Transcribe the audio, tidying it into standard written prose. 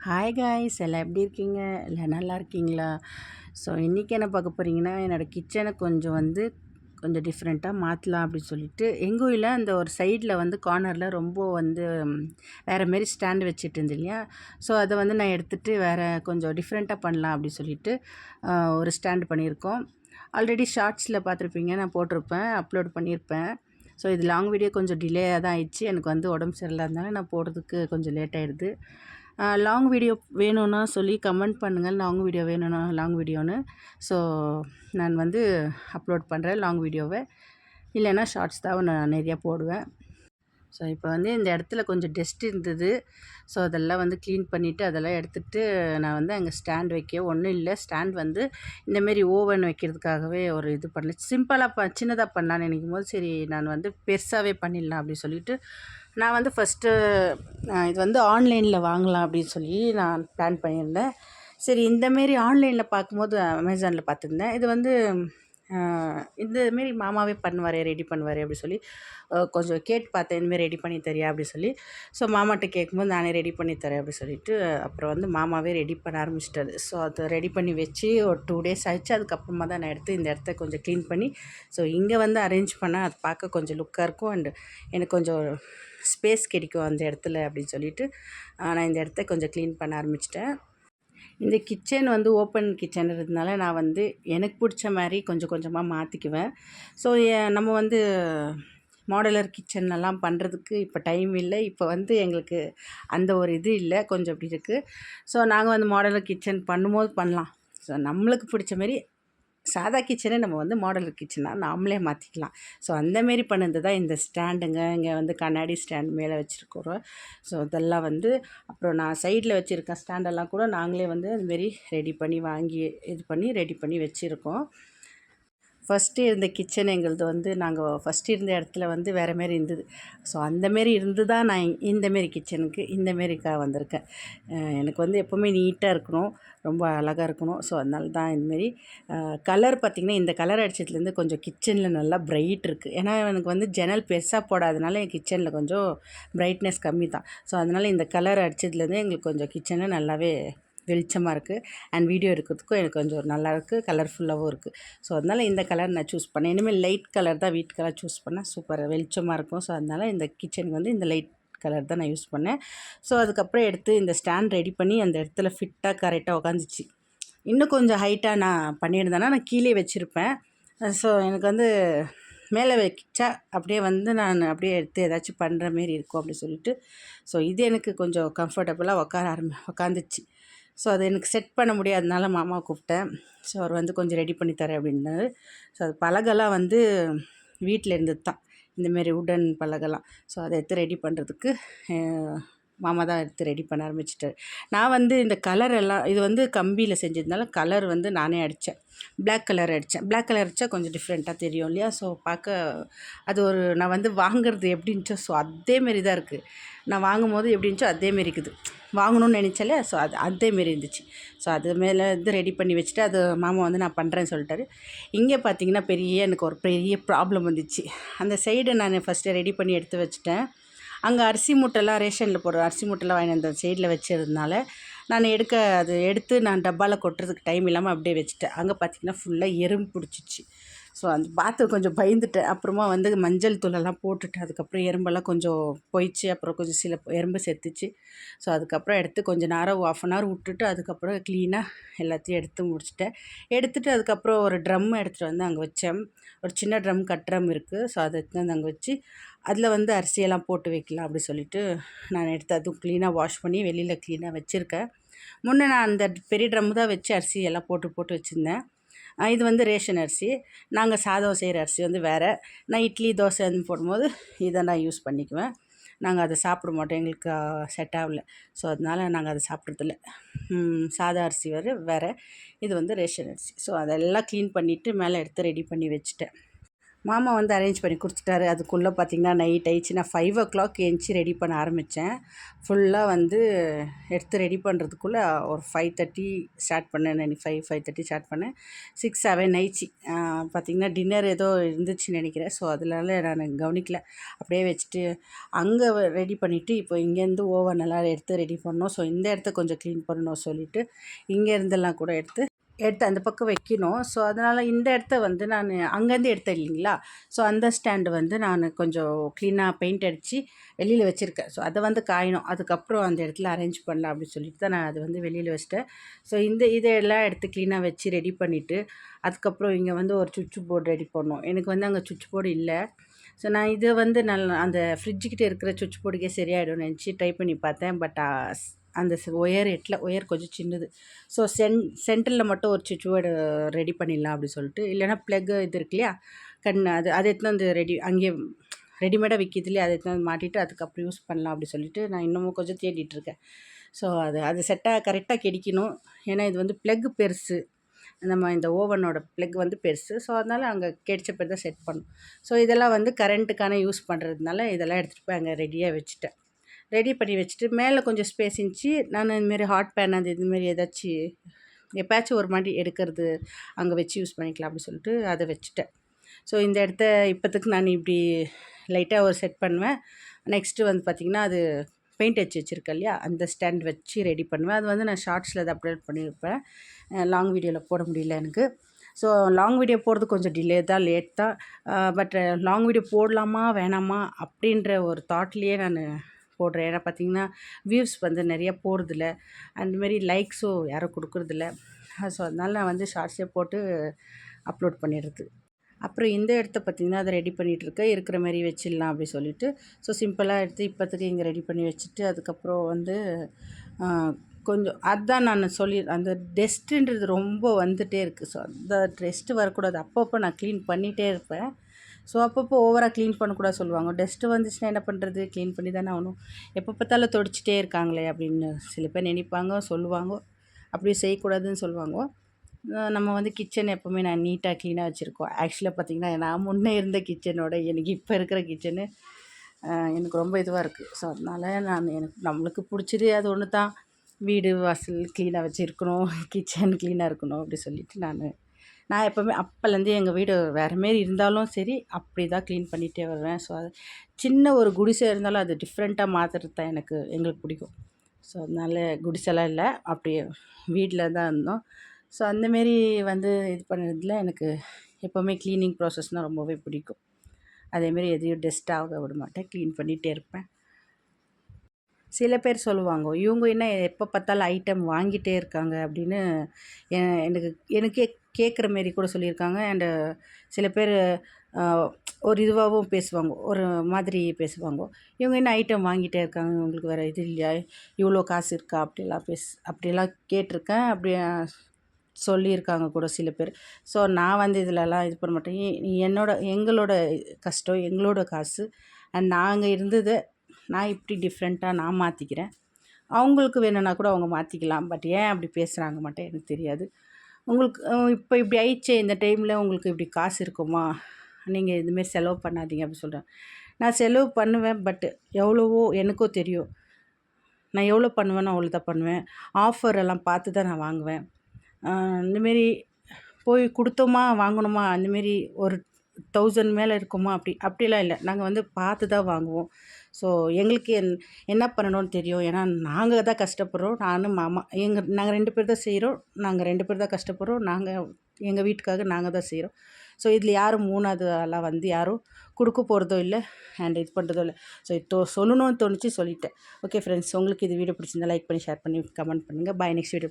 Hi guys, எல்லாம் எப்படி இருக்கீங்க? எல்லாம் நல்லா இருக்கீங்களா? ஸோ இன்றைக்கி என்ன பார்க்க போகிறீங்கன்னா, என்னோடய கிச்சனை கொஞ்சம் டிஃப்ரெண்ட்டாக மாற்றலாம் அப்படின்னு சொல்லிட்டு எங்கள் ஊரில் அந்த ஒரு சைடில் கார்னரில் ரொம்ப வேறு மாரி ஸ்டாண்டு வச்சுட்டு இருந்தேன் இல்லையா. ஸோ அதை நான் எடுத்துகிட்டு வேறு கொஞ்சம் டிஃப்ரெண்ட்டாக பண்ணலாம் அப்படின்னு சொல்லிட்டு ஒரு ஸ்டாண்டு பண்ணியிருக்கோம். ஆல்ரெடி ஷார்ட்ஸில் பார்த்துருப்பீங்க, நான் போட்டிருப்பேன், அப்லோட் பண்ணியிருப்பேன். ஸோ இது லாங் வீடியோ கொஞ்சம் டிலேயாக தான் ஆயிடுச்சு. எனக்கு உடம்பு சரியில்லாதனால நான் போடுறதுக்கு கொஞ்சம் லேட் ஆகிடுது. லாங் வீடியோ வேணும்னா சொல்லி கமெண்ட் பண்ணுங்கள், லாங் வீடியோ வேணும்னா லாங் வீடியோன்னு. ஸோ நான் அப்லோட் பண்ணுறேன் லாங் வீடியோவை. இல்லைன்னா ஷார்ட்ஸ் தான் நான் நிறையா போடுவேன். ஸோ இப்போ இந்த இடத்துல கொஞ்சம் டஸ்ட் இருந்தது. ஸோ அதெல்லாம் க்ளீன் பண்ணிவிட்டு அதெல்லாம் எடுத்துகிட்டு நான் அங்கே ஸ்டாண்ட் வைக்க ஒன்றும் இல்லை. ஸ்டாண்ட் இந்தமாரி ஓவன் வைக்கிறதுக்காகவே ஒரு இது பண்ணல. சிம்பிளாக சின்னதாக பண்ணலான்னு நினைக்கும் போது சரி நான் பெருசாகவே பண்ணிடலாம் அப்படின்னு சொல்லிட்டு நான் ஃபஸ்ட்டு இது ஆன்லைனில் வாங்கலாம் அப்படின்னு சொல்லி நான் பிளான் பண்ணியிருந்தேன். சரி இந்தமாரி ஆன்லைனில் பார்க்கும்போது அமேசானில் பார்த்துருந்தேன். இது இந்தமாரி மாமாவே பண்ணுவார், ரெடி பண்ணுவார் அப்படி சொல்லி கொஞ்சம் கேட்டு பார்த்தேன், இந்தமாரி ரெடி பண்ணி தரியா அப்படி சொல்லி. ஸோ மாமாட்ட கேட்கும்போது நானே ரெடி பண்ணி தரேன் அப்படி சொல்லிட்டு அப்புறம் மாமாவே ரெடி பண்ண ஆரம்பிச்சிட்டாரு. ஸோ அதை ரெடி பண்ணி வச்சு ஒரு 2 days ஆயிடுச்சு. அதுக்கப்புறமா தான் நான் எடுத்து இந்த இடத்த கொஞ்சம் க்ளீன் பண்ணி ஸோ இங்கே அரேஞ்ச் பண்ணால் அது பார்க்க கொஞ்சம் லுக்காக இருக்கும். அண்டு எனக்கு கொஞ்சம் ஸ்பேஸ் கிடைக்கும் அந்த இடத்துல அப்படின்னு சொல்லிட்டு நான் இந்த இடத்த கொஞ்சம் க்ளீன் பண்ண ஆரம்பிச்சிட்டேன். இந்த கிச்சன் ஓப்பன் கிச்சன் இருந்ததுனால நான் எனக்கு பிடிச்ச மாதிரி கொஞ்சம் கொஞ்சமாக மாற்றிக்குவேன். ஸோ நம்ம மாடுலர் கிச்சன்லாம் பண்ணுறதுக்கு இப்போ டைம் இல்லை. இப்போ எங்களுக்கு அந்த ஒரு இது இல்லை, கொஞ்சம் அப்படி இருக்குது. ஸோ நாங்கள் மாடுலர் கிச்சன் பண்ணும்போது பண்ணலாம். ஸோ நம்மளுக்கு பிடிச்ச மாரி சாதா கிச்சனை நம்ம மாடலர் கிச்சனாக நாமளே மாற்றிக்கலாம். ஸோ அந்தமாரி பண்ணது தான் இந்த ஸ்டாண்டுங்க. இங்கே கண்ணாடி ஸ்டாண்ட் மேலே வச்சுருக்குறோம். ஸோ இதெல்லாம் அப்புறம் நான் சைடில் வச்சுருக்க ஸ்டாண்டெல்லாம் கூட நாங்களே அதுமாரி ரெடி பண்ணி வாங்கி இது பண்ணி ரெடி பண்ணி வச்சுருக்கோம். ஃபஸ்ட்டு இருந்த கிச்சன் எங்களது நாங்கள் ஃபஸ்ட்டு இருந்த இடத்துல வேறு மாரி இருந்தது. ஸோ அந்தமாரி இருந்து தான் நான் இந்தமாரி கிச்சனுக்கு இந்தமாரிக்கா வந்திருக்கேன். எனக்கு எப்போவுமே நீட்டாக இருக்கணும், ரொம்ப அழகாக இருக்கணும். ஸோ அதனால தான் இந்தமாரி கலர் பார்த்திங்கன்னா, இந்த கலர் அடிச்சதுலேருந்து கொஞ்சம் கிச்சனில் நல்லா பிரைட் இருக்குது. ஏன்னா எனக்கு ஜன்னல் பெருசாக போடாதனால என் கிச்சனில் கொஞ்சம் பிரைட்னஸ் கம்மி தான். ஸோ அதனால் இந்த கலர் அடித்ததுலேருந்து எங்களுக்கு கொஞ்சம் கிச்சனில் நல்லாவே வெளிச்சமாக இருக்குது. அண்ட் வீடியோ எடுக்கிறதுக்கும் எனக்கு கொஞ்சம் நல்லாயிருக்கு, கலர்ஃபுல்லாகவும் இருக்குது. ஸோ அதனால் இந்த கலர் நான் சூஸ் பண்ணேன். இனிமேல் லைட் கலர் தான் வீட்டு கலர் சூஸ் பண்ணால் சூப்பராக வெளிச்சமாக இருக்கும். ஸோ அதனால் இந்த கிச்சனுக்கு இந்த லைட் கலர் தான் நான் யூஸ் பண்ணேன். ஸோ அதுக்கப்புறம் எடுத்து இந்த ஸ்டாண்ட் ரெடி பண்ணி அந்த இடத்துல ஃபிட்டாக கரெக்டாக உக்காந்துச்சு. இன்னும் கொஞ்சம் ஹைட்டாக நான் பண்ணியிருந்தேன்னா நான் கீழே வச்சுருப்பேன். ஸோ எனக்கு மேலே வச்சா அப்படியே நான் அப்படியே எடுத்து ஏதாச்சும் பண்ணுற மாரி இருக்கும் அப்படி சொல்லிட்டு ஸோ இது எனக்கு கொஞ்சம் கம்ஃபர்டபுளாக உக்காந்துச்சு. ஸோ அது எனக்கு செட் பண்ண முடியாதனால மாமாவை கூப்பிட்டேன். ஸோ அவர் கொஞ்சம் ரெடி பண்ணி தரேன் அப்படின்னாரு. ஸோ அது பலகைலாம் வீட்டில் இருந்தது தான், இந்தமாரி உடன் பலகைலாம். ஸோ அதை எடுத்து ரெடி பண்ணுறதுக்கு மாமா தான் எடுத்து ரெடி பண்ண ஆரம்பிச்சிட்டாரு. நான் இந்த கலர் எல்லாம் இது கம்பியில் செஞ்சதுனால கலர் நானே அடித்தேன். பிளாக் கலர் அடித்தேன். பிளாக் கலர் அடித்தா கொஞ்சம் டிஃப்ரெண்ட்டாக தெரியும் இல்லையா. ஸோ பார்க்க அது ஒரு நான் வாங்குறது எப்படி இருந்துச்சோ ஸோ அதேமாரி தான் இருக்குது. நான் வாங்கும்போது எப்படி இருந்துச்சோ அதேமாரி இருக்குது. வாங்கணும்னு நினச்சாலே ஸோ அதேமாரி இருந்துச்சு. ஸோ அது மேலே ரெடி பண்ணி வச்சுட்டு அது மாமா நான் பண்ணுறேன்னு சொல்லிட்டாரு. இங்கே பார்த்தீங்கன்னா எனக்கு ஒரு பெரிய ப்ராப்ளம் வந்துச்சு. அந்த சைடு நான் ஃபஸ்ட்டு ரெடி பண்ணி எடுத்து வச்சுட்டேன். அங்கே அரிசி மூட்டைலாம் ரேஷனில் போடுற அரிசி மூட்டைலாம் வாங்கி அந்த சைடில் வச்சதுனால நான் அது எடுத்து நான் டப்பாவில் கொட்டுறதுக்கு டைம் இல்லாமல் அப்படியே வச்சுட்டேன். அங்கே பார்த்திங்கன்னா ஃபுல்லாக எறும்பு பிடிச்சிச்சு. ஸோ அந்த பார்த்து கொஞ்சம் பயந்துட்டேன். அப்புறமா மஞ்சள் தூளெல்லாம் போட்டுட்டு அதுக்கப்புறம் எறும்பெல்லாம் கொஞ்சம் போயிடுச்சு. அப்புறம் கொஞ்சம் சில எறும்பு செத்துச்சு. ஸோ அதுக்கப்புறம் எடுத்து கொஞ்சம் நேரம் 1/2 hour விட்டுட்டு அதுக்கப்புறம் க்ளீனாக எல்லாத்தையும் எடுத்து முடிச்சிட்டேன். எடுத்துகிட்டு அதுக்கப்புறம் ஒரு ட்ரம் எடுத்துகிட்டு அங்கே வச்சேன். ஒரு சின்ன ட்ரம் ட்ரம் இருக்குது. ஸோ அதை எடுத்து அங்கே வச்சு அதில் அரிசியெல்லாம் போட்டு வைக்கலாம் அப்படி சொல்லிவிட்டு நான் எடுத்து அதுவும் க்ளீனாக வாஷ் பண்ணி வெளியில் க்ளீனாக வச்சுருக்கேன். முன்னே நான் அந்த பெரிய ட்ரம் தான் வச்சு அரிசி எல்லாம் போட்டு வச்சுருந்தேன். இது ரேஷன் அரிசி. நாங்கள் சாதம் செய்கிற அரிசி வேறு. நான் இட்லி தோசை போடும்போது இதை நான் யூஸ் பண்ணிக்குவேன். நாங்கள் அதை சாப்பிட மாட்டோம், எங்களுக்கு செட் ஆகல. ஸோ அதனால் நாங்கள் அதை சாப்பிட்றதில்ல. சாதா அரிசி வேறு இது ரேஷன் அரிசி. ஸோ அதெல்லாம் க்ளீன் பண்ணிவிட்டு மேலே எடுத்து ரெடி பண்ணி வச்சுட்டேன். மாமா வந்து அரேஞ்ச் பண்ணி கொடுத்துட்டாரு. அதுக்குள்ளே பார்த்திங்கன்னா நைட் ஆயிடுச்சு. நான் 5:00 எழுந்துச்சி ரெடி பண்ண ஆரம்பித்தேன். ஃபுல்லாக வந்து எடுத்து ரெடி பண்ணுறதுக்குள்ளே ஒரு 5:30 ஸ்டார்ட் பண்ணேன். 5:30 ஸ்டார்ட் பண்ணேன். 6, 7 ஆயிடுச்சு. பார்த்திங்கன்னா டின்னர் ஏதோ இருந்துச்சுன்னு நினைக்கிறேன். ஸோ அதனால நான் கவனிக்கல. அப்படியே வச்சுட்டு அங்கே ரெடி பண்ணிவிட்டு இப்போ இங்கேருந்து ஓவனெல்லாம் எடுத்து ரெடி பண்ணோம். ஸோ இந்த இடத்த கொஞ்சம் க்ளீன் பண்ணணும் சொல்லிவிட்டு இங்கேருந்தெல்லாம் கூட எடுத்து அந்த பக்கம் வைக்கணும். ஸோ அதனால் இந்த இடத்த வந்து நான் அங்கேருந்து எடுத்தேன் இல்லைங்களா. ஸோ அந்த ஸ்டாண்டு வந்து நான் கொஞ்சம் க்ளீனாக பெயிண்ட் அடித்து வெளியில் வச்சுருக்கேன். ஸோ அதை வந்து காயணும். அதுக்கப்புறம் அந்த இடத்துல அரேஞ்ச் பண்ணலாம் அப்படின்னு சொல்லிட்டு தான் நான் அது வந்து வெளியில் வச்சிட்டேன். ஸோ இதெல்லாம் எடுத்து க்ளீனாக வச்சு ரெடி பண்ணிவிட்டு அதுக்கப்புறம் இங்கே வந்து ஒரு சுவிட்ச் போர்டு ரெடி பண்ணோம். எனக்கு வந்து அங்கே சுவிட்ச் போர்டு இல்லை. ஸோ நான் இதை வந்து அந்த ஃப்ரிட்ஜுக்கிட்ட இருக்கிற சுவிட்ச் போர்டுக்கே சரியாயிடும்னு நினச்சி ட்ரை பண்ணி பார்த்தேன். பட் அந்த ஒயர் ஒயர் கொஞ்சம் சின்னது. ஸோ சென்டரில் மட்டும் ஒரு சுவிட்ச் போர்டு ரெடி பண்ணிடலாம் அப்படி சொல்லிட்டு, இல்லைனா ப்ளக்கு இது இருக்கு இல்லையா அதை எடுத்துன்னு வந்து அங்கேயே ரெடிமேடாக விற்கிது இல்லையா, அதை எடுத்துன்னு வந்து மாட்டிட்டு அதுக்கப்புறம் யூஸ் பண்ணலாம் அப்படி சொல்லிட்டு நான் இன்னமும் கொஞ்சம் தேடிட்டுருக்கேன். ஸோ அது செட்டாக கரெக்டாக கிடைக்கணும். ஏன்னா இது வந்து ப்ளக்கு பெருசு. நம்ம இந்த ஓவனோட ப்ளக் வந்து பெருசு. ஸோ அதனால் அங்கே கிடைச்ச பேர் தான் செட் பண்ணணும். ஸோ இதெல்லாம் வந்து கரண்ட்டுக்கான யூஸ் பண்ணுறதுனால இதெல்லாம் எடுத்துகிட்டு போய் அங்கே ரெடியாக வச்சுட்டேன். ரெடி பண்ணி வச்சுட்டு மேலே கொஞ்சம் ஸ்பேஸ் இருந்துச்சு. நான் இதுமாரி ஹாட் பேன் இதுமாரி ஏதாச்சும் எப்போயாச்சும் ஒரு மாதிரி எடுக்கிறது அங்கே வச்சு யூஸ் பண்ணிக்கலாம் அப்படி சொல்லிட்டு அதை வச்சுட்டேன். ஸோ இந்த இடத்த இப்போத்துக்கு நான் இப்படி லைட்டாக ஒரு செட் பண்ணுவேன். நெக்ஸ்ட்டு வந்து பார்த்திங்கன்னா அது பெயிண்ட் அடிச்சு வச்சுருக்கேன் இல்லையா, அந்த ஸ்டாண்ட் வச்சு ரெடி பண்ணுவேன். அது வந்து நான் ஷார்ட்ஸில் அதை அப்லோட் பண்ணியிருப்பேன். லாங் வீடியோவில் போட முடியல எனக்கு. ஸோ லாங் வீடியோ போடுறது கொஞ்சம் லேட் தான். பட் லாங் வீடியோ போடலாமா வேணாமா அப்படின்ற ஒரு தாட்லேயே நான் போடுறேன். ஏன்னா பார்த்திங்கன்னா வியூஸ் வந்து நிறையா போகிறதில்ல, அந்தமாரி லைக்ஸும் யாரும் கொடுக்குறதில்ல. ஸோ அதனால் நான் வந்து ஷார்ட்ஸே போட்டு அப்லோட் பண்ணிடுறது. அப்புறம் இந்த இடத்த பார்த்திங்கன்னா அதை ரெடி பண்ணிகிட்ருக்கேன். இருக்கிற மாரி வச்சிடலாம் அப்படி சொல்லிவிட்டு ஸோ சிம்பிளாக எடுத்து இப்போத்துக்கு இங்கே ரெடி பண்ணி வச்சுட்டு அதுக்கப்புறம் வந்து கொஞ்சம் அதுதான் நான் அந்த டஸ்ட்டுன்றது ரொம்ப வந்துகிட்டே இருக்குது. ஸோ அந்த டஸ்ட்டு வரக்கூடாது. அப்பப்போ நான் க்ளீன் பண்ணிகிட்டே இருப்பேன். ஸோ அப்பப்போ ஓவராக க்ளீன் பண்ணக்கூடாது சொல்லுவாங்க. டஸ்ட்டு வந்துச்சுன்னா என்ன பண்ணுறது, க்ளீன் பண்ணி தானே ஆகணும். எப்போ பார்த்தாலும் துடைச்சிட்டே இருக்காங்களே அப்படின்னு சில பேர் நினைப்பாங்க, சொல்லுவாங்க. அப்படி செய்யக்கூடாதுன்னு சொல்லுவாங்க. நம்ம வந்து கிச்சன் எப்போவுமே நான் நீட்டாக க்ளீனாக வச்சுருக்கோம். ஆக்சுவலாக பார்த்திங்கன்னா நான் முன்னே இருந்த கிச்சனோட எனக்கு இப்போ இருக்கிற கிச்சனு எனக்கு ரொம்ப இதுவாக இருக்குது. ஸோ அதனால் நம்மளுக்கு பிடிச்சது அது ஒன்று தான். வீடு வாசல் க்ளீனாக வச்சுருக்கணும், கிச்சன் க்ளீனாக இருக்கணும் அப்படி சொல்லிவிட்டு நான் எப்போவுமே அப்போலேருந்தே எங்கள் வீடு வேறு மாரி இருந்தாலும் சரி அப்படி தான் க்ளீன் பண்ணிகிட்டே வருவேன். ஸோ அது சின்ன ஒரு குடிசை இருந்தாலும் அது டிஃப்ரெண்ட்டாக மாற்றுறது தான் எங்களுக்கு பிடிக்கும். ஸோ அதனால் குடிசைலாம் இல்லை, அப்படியே வீட்டில் தான் இருந்தோம். ஸோ அந்தமாரி வந்து இது பண்ணுறதுல எனக்கு எப்போவுமே க்ளீனிங் ப்ராசஸ்னால் ரொம்பவே பிடிக்கும். அதேமாரி எதையும் டஸ்ட் ஆக விட மாட்டேன், க்ளீன் பண்ணிகிட்டே இருப்பேன். சில பேர் சொல்லுவாங்க, இவங்க என்ன எப்போ பார்த்தாலும் ஐட்டம் வாங்கிட்டே இருக்காங்க அப்படின்னு எனக்கே கேட்குற மாரி கூட சொல்லியிருக்காங்க. அண்டு சில பேர் ஒரு இதுவாகவும் பேசுவாங்க, ஒரு மாதிரி பேசுவாங்க. இவங்க என்ன ஐட்டம் வாங்கிட்டே இருக்காங்க, இவங்களுக்கு வேறு இது இல்லையா, இவ்வளோ காசு இருக்கா அப்படிலாம் கேட்டிருக்கேன். அப்படி சொல்லியிருக்காங்க கூட சில பேர். ஸோ நான் வந்து இதிலலாம் இது பண்ண மாட்டேன். எங்களோட கஷ்டம், எங்களோட காசு, அண்ட் நாங்கள் இருந்ததை நான் இப்படி டிஃப்ரெண்ட்டாக நான் மாற்றிக்கிறேன். அவங்களுக்கு வேணும்னா கூட அவங்க மாற்றிக்கலாம். பட் ஏன் அப்படி பேசுகிறாங்க மட்டும் எனக்கு தெரியாது. உங்களுக்கு இப்போ இப்படி ஆயிடுச்சே, இந்த டைமில் உங்களுக்கு இப்படி காசு இருக்குமா, நீங்கள் இதுமாரி செலவு பண்ணாதீங்க அப்படி சொல்கிறேன். நான் செலவு பண்ணுவேன், பட் எவ்வளவோ எனக்கும் தெரியும். நான் எவ்வளோ பண்ணுவேனோ அவ்வளோ தான் பண்ணுவேன். ஆஃபர் எல்லாம் பார்த்து தான் நான் வாங்குவேன். இந்தமாரி போய் கொடுத்தோமா வாங்கணுமா அந்தமாரி ஒரு 1000 மேலே இருக்குமா அப்படிலாம் இல்லை. நாங்கள் வந்து பார்த்து தான் வாங்குவோம். ஸோ எங்களுக்கு என்ன பண்ணணும்னு தெரியும். ஏன்னா நாங்கள் தான் கஷ்டப்படுறோம். நானும் மாமா நாங்கள் 2 பேர் தான் செய்கிறோம். நாங்கள் 2 பேர் தான் கஷ்டப்படுறோம். எங்கள் வீட்டுக்காக நாங்கள் தான் செய்கிறோம். ஸோ இதில் யாரும் 3வது ஆளாக வந்து யாரும் கொடுக்க போகிறதோ இல்லை, அண்ட் இது பண்ணுறதோ இல்லை. ஸோ சொல்லணும்னு தோணுச்சு, சொல்லிட்டேன். ஓகே ஃப்ரெண்ட்ஸ், உங்களுக்கு இது வீடியோ பிடிச்சிருந்தா லைக் பண்ணி, ஷேர் பண்ணி, கமெண்ட் பண்ணுங்கள். பாய். Next video.